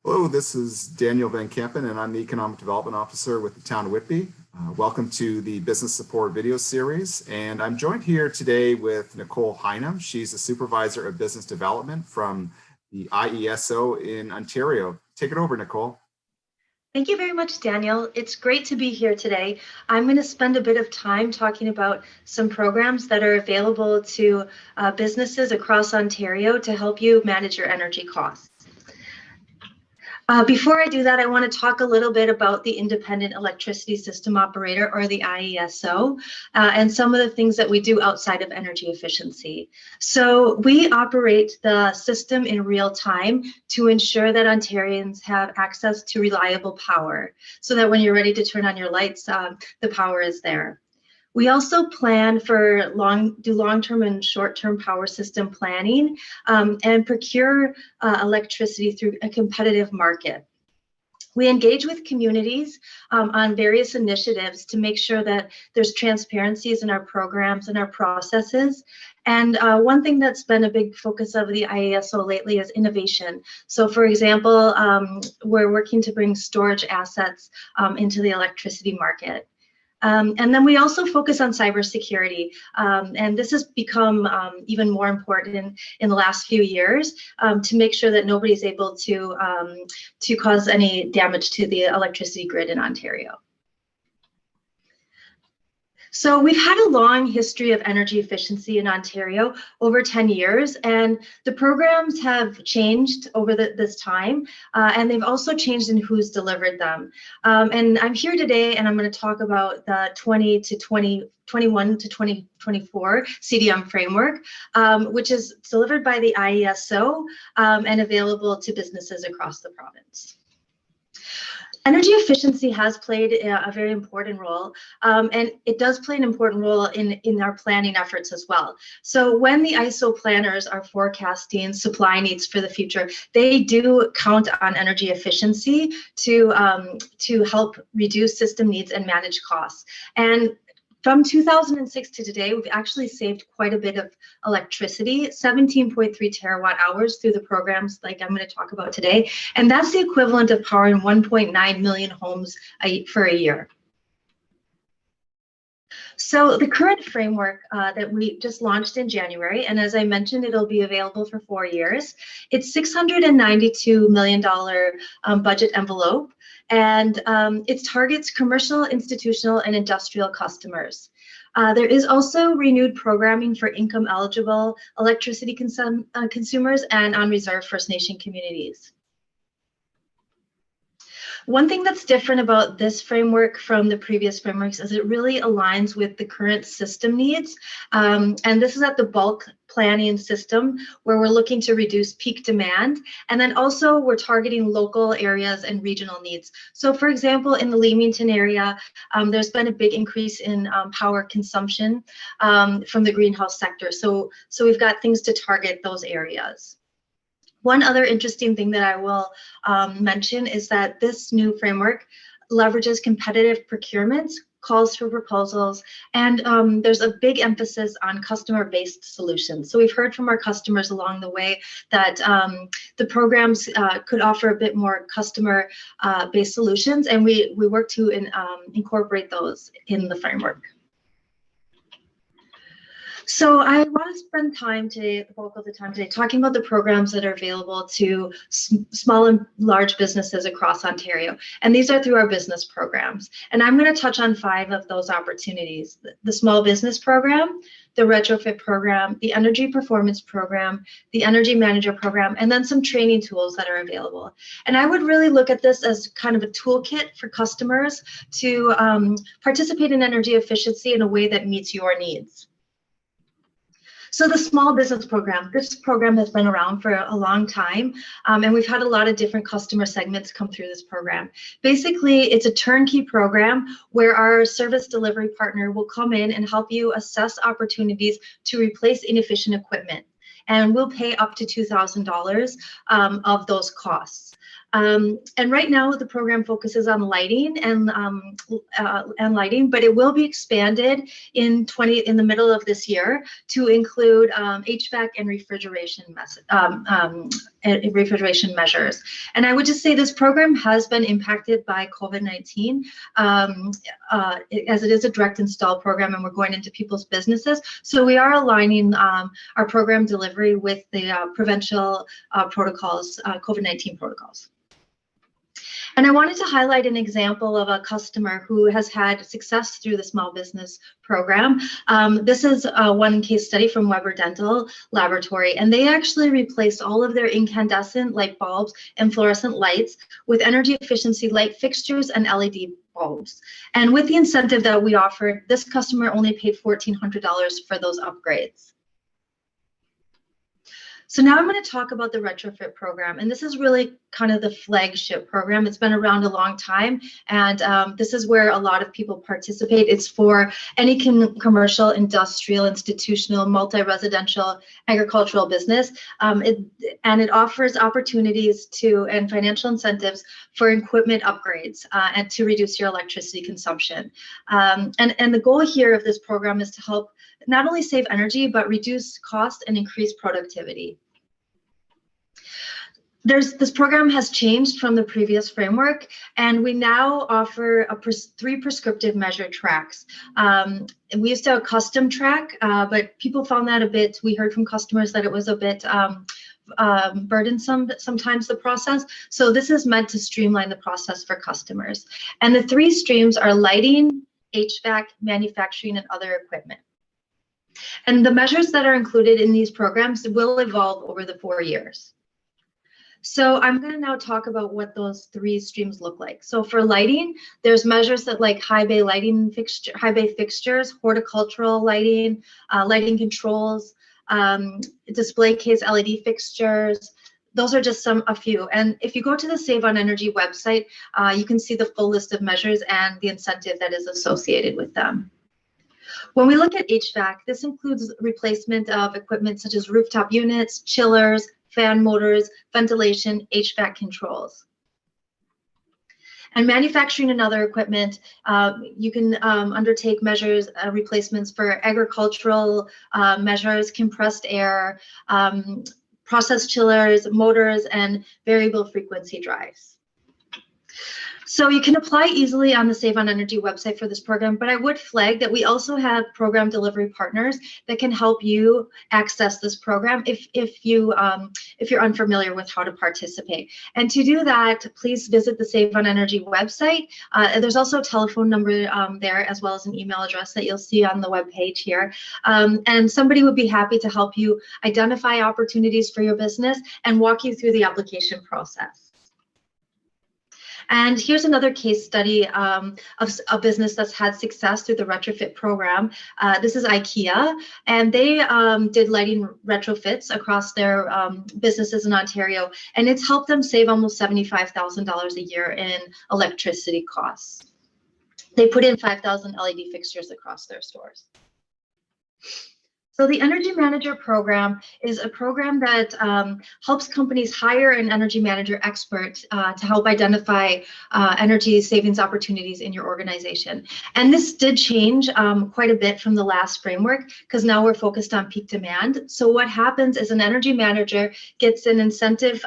Hello, this is Daniel Van Kampen, and I'm the Economic Development Officer with the Town of Whitby. Welcome to the Business Support video series, and I'm joined here today with Nicole Hynum. She's the Supervisor of Business Development from the IESO in Ontario. Take it over, Nicole. Thank you very much, Daniel. It's great to be here today. I'm going to spend a bit of time talking about some programs that are available to businesses across Ontario to help you manage your energy costs. Before I do that, I want to talk a little bit about the Independent Electricity System Operator, or the IESO, and some of the things that we do outside of energy efficiency. So we operate the system in real time to ensure that Ontarians have access to reliable power, so that when you're ready to turn on your lights, the power is there. We also plan for long-term and short-term power system planning and procure electricity through a competitive market. We engage with communities on various initiatives to make sure that there's transparencies in our programs and our processes. And one thing that's been a big focus of the IESO lately is innovation. So for example, we're working to bring storage assets into the electricity market. And then we also focus on cybersecurity, and this has become even more important in the last few years to make sure that nobody's able to cause any damage to the electricity grid in Ontario. So we've had a long history of energy efficiency in Ontario, over 10 years, and the programs have changed over this time, and they've also changed in who's delivered them. And I'm here today, and I'm going to talk about the 2021 to 2024 CDM framework, which is delivered by the IESO and available to businesses across the province. Energy efficiency has played a very important role, and it does play an important role in our planning efforts as well. So when the IESO planners are forecasting supply needs for the future, they do count on energy efficiency to help reduce system needs and manage costs. And from 2006 to today, we've actually saved quite a bit of electricity, 17.3 terawatt hours through the programs like I'm going to talk about today. And that's the equivalent of powering 1.9 million homes for a year. So the current framework that we just launched in January, and as I mentioned, it'll be available for 4 years. It's $692 million budget envelope, and it targets commercial, institutional, and industrial customers. There is also renewed programming for income-eligible electricity consumers and on-reserve First Nation communities. One thing that's different about this framework from the previous frameworks is it really aligns with the current system needs. And this is at the bulk planning system where we're looking to reduce peak demand. And then also we're targeting local areas and regional needs. So for example, in the Leamington area, there's been a big increase in power consumption from the greenhouse sector. So we've got things to target those areas. One other interesting thing that I will mention is that this new framework leverages competitive procurements, calls for proposals, and there's a big emphasis on customer-based solutions. So we've heard from our customers along the way that the programs could offer a bit more customer-based solutions, and we work to incorporate those in the framework. So I want to spend time today, the bulk of the time today, talking about the programs that are available to small and large businesses across Ontario. And these are through our business programs. And I'm going to touch on 5 of those opportunities: the Small Business Program, the Retrofit Program, the Energy Performance Program, the Energy Manager Program, and then some training tools that are available. And I would really look at this as kind of a toolkit for customers to participate in energy efficiency in a way that meets your needs. So the Small Business Program, this program has been around for a long time, and we've had a lot of different customer segments come through this program. Basically, it's a turnkey program where our service delivery partner will come in and help you assess opportunities to replace inefficient equipment. And we'll pay up to $2,000 of those costs. And right now the program focuses on lighting and lighting, but it will be expanded in the middle of this year to include HVAC and refrigeration refrigeration measures. And I would just say this program has been impacted by COVID-19 as it is a direct install program and we're going into people's businesses. So we are aligning our program delivery with the provincial protocols, COVID-19 protocols. And I wanted to highlight an example of a customer who has had success through the small business program. This is one case study from Weber Dental Laboratory, and they actually replaced all of their incandescent light bulbs and fluorescent lights with energy efficiency light fixtures and LED bulbs. And with the incentive that we offered, this customer only paid $1,400 for those upgrades. So now I'm going to talk about the retrofit program, and this is really kind of the flagship program. It's been around a long time, and this is where a lot of people participate. It's for any commercial, industrial, institutional, multi-residential, agricultural business, and it offers opportunities and financial incentives for equipment upgrades and to reduce your electricity consumption. And the goal here of this program is to help not only save energy, but reduce cost and increase productivity. This program has changed from the previous framework, and we now offer 3 prescriptive measure tracks. We used to have a custom track, but people found that we heard from customers that it was a bit burdensome sometimes, the process. So this is meant to streamline the process for customers. And the 3 streams are lighting, HVAC, manufacturing, and other equipment. And the measures that are included in these programs will evolve over the 4 years. So I'm going to now talk about what those 3 streams look like. So for lighting, there's measures that like high bay fixtures, horticultural lighting, lighting controls, display case LED fixtures. Those are just a few. And if you go to the Save on Energy website, you can see the full list of measures and the incentive that is associated with them. When we look at HVAC, this includes replacement of equipment such as rooftop units, chillers, fan motors, ventilation, HVAC controls. And manufacturing and other equipment, you can undertake measures, replacements for agricultural measures, compressed air, process chillers, motors, and variable frequency drives. So you can apply easily on the Save on Energy website for this program, but I would flag that we also have program delivery partners that can help you access this program if you're unfamiliar with how to participate. And to do that, please visit the Save on Energy website. There's also a telephone number there, as well as an email address that you'll see on the web page here. And somebody would be happy to help you identify opportunities for your business and walk you through the application process. And here's another case study of a business that's had success through the retrofit program. This is IKEA, and they did lighting retrofits across their businesses in Ontario, and it's helped them save almost $75,000 a year in electricity costs. They put in 5,000 LED fixtures across their stores. So the Energy Manager program is a program that helps companies hire an energy manager expert to help identify energy savings opportunities in your organization. And this did change quite a bit from the last framework, because now we're focused on peak demand. So what happens is an energy manager gets an incentive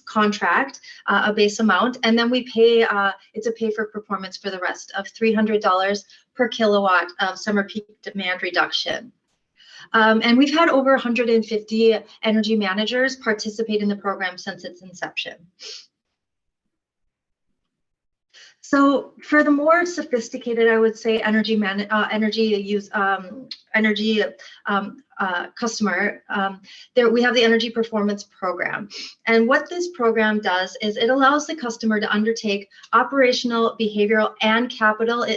contract, a base amount, and then we pay, it's a pay for performance for the rest of $300 per kilowatt of summer peak demand reduction. And we've had over 150 energy managers participate in the program since its inception. So for the more sophisticated, I would say customer, there we have the Energy Performance Program. And what this program does is it allows the customer to undertake operational, behavioral, and capital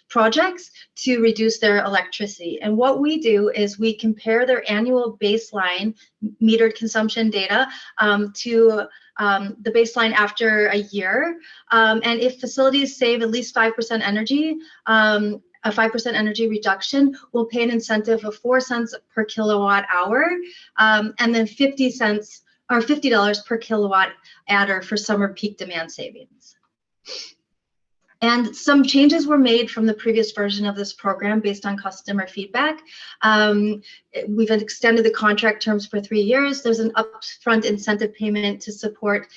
projects to reduce their electricity. And what we do is we compare their annual baseline metered consumption data to the baseline after a year. And if facilities save at least 5% energy, a 5% energy reduction, will pay an incentive of 4 cents per kilowatt hour, and then 50 cents or $50 per kilowatt adder for summer peak demand savings. And some changes were made from the previous version of this program based on customer feedback. We've extended the contract terms for 3 years. There's an upfront incentive payment to support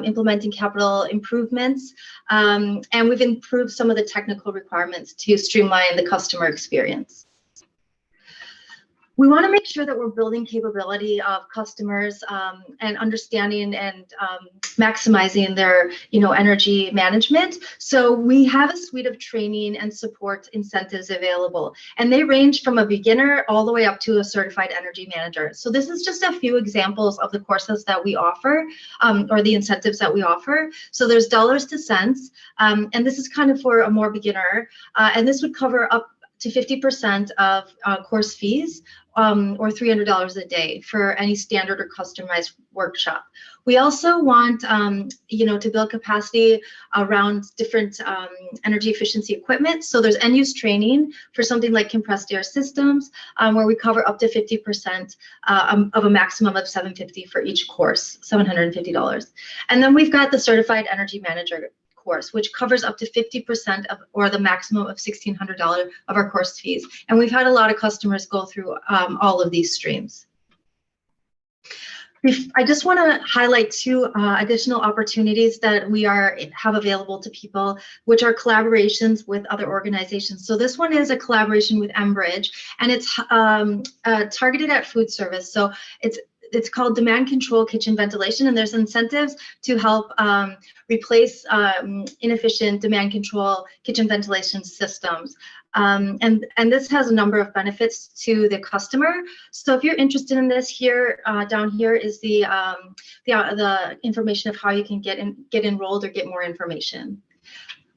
implementing capital improvements. And we've improved some of the technical requirements to streamline the customer experience. We want to make sure that we're building capability of customers and understanding and maximizing their, energy management. So we have a suite of training and support incentives available, and they range from a beginner all the way up to a certified energy manager. So this is just a few examples of the courses that we offer, or the incentives that we offer. So there's dollars to cents, and this is kind of for a more beginner, and this would cover up to 50% of course fees, or $300 a day for any standard or customized workshop. We also want, to build capacity around different energy efficiency equipment. So there's end-use training for something like compressed air systems, where we cover up to 50% of a maximum of $750 for each course, $750. And then we've got the certified energy manager course, which covers up to 50% of, or the maximum of $1,600 of our course fees. And we've had a lot of customers go through all of these streams. I just want to highlight 2 additional opportunities that we have available to people, which are collaborations with other organizations. So this one is a collaboration with Enbridge, and it's targeted at food service. So it's called Demand Control Kitchen Ventilation, and there's incentives to help replace inefficient demand control kitchen ventilation systems. And this has a number of benefits to the customer. So if you're interested in this, down here is the information of how you can get enrolled or get more information.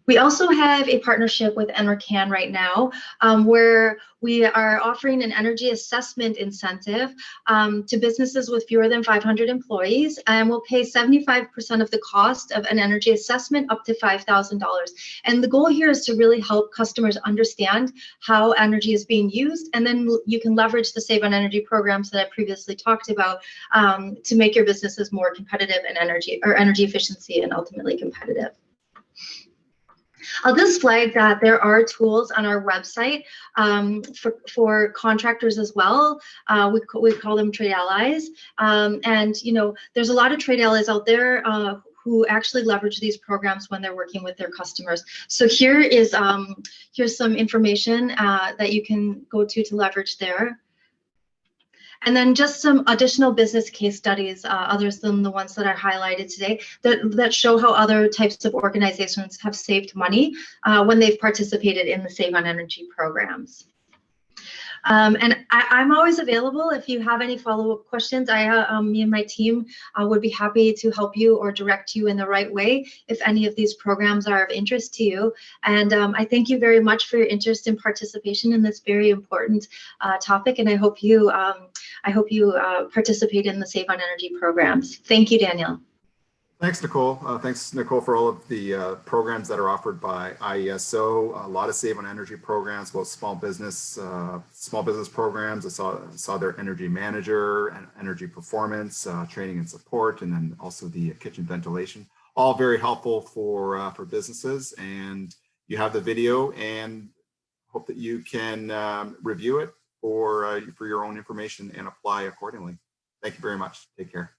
We also have a partnership with NRCan right now, where we are offering an energy assessment incentive to businesses with fewer than 500 employees, and we'll pay 75% of the cost of an energy assessment up to $5,000. And the goal here is to really help customers understand how energy is being used, and then you can leverage the Save on Energy programs that I previously talked about to make your businesses more competitive in energy efficiency and ultimately competitive. I'll just flag that there are tools on our website for contractors as well. We call them trade allies. And there's a lot of trade allies out there who actually leverage these programs when they're working with their customers. So here's some information that you can go to leverage there. And then just some additional business case studies, others than the ones that are highlighted today, that show how other types of organizations have saved money when they've participated in the Save on Energy programs. And I'm always available if you have any follow-up questions. Me and my team would be happy to help you or direct you in the right way if any of these programs are of interest to you. And I thank you very much for your interest and participation in this very important topic. And I hope you participate in the Save on Energy programs. Thank you, Daniel. Thanks, Nicole. Thanks, Nicole, for all of the programs that are offered by IESO. A lot of Save on Energy programs, both small business programs. I saw their energy manager and energy performance training and support, and then also the kitchen ventilation. All very helpful for businesses. And you have the video, and hope that you can review it for your own information and apply accordingly. Thank you very much. Take care.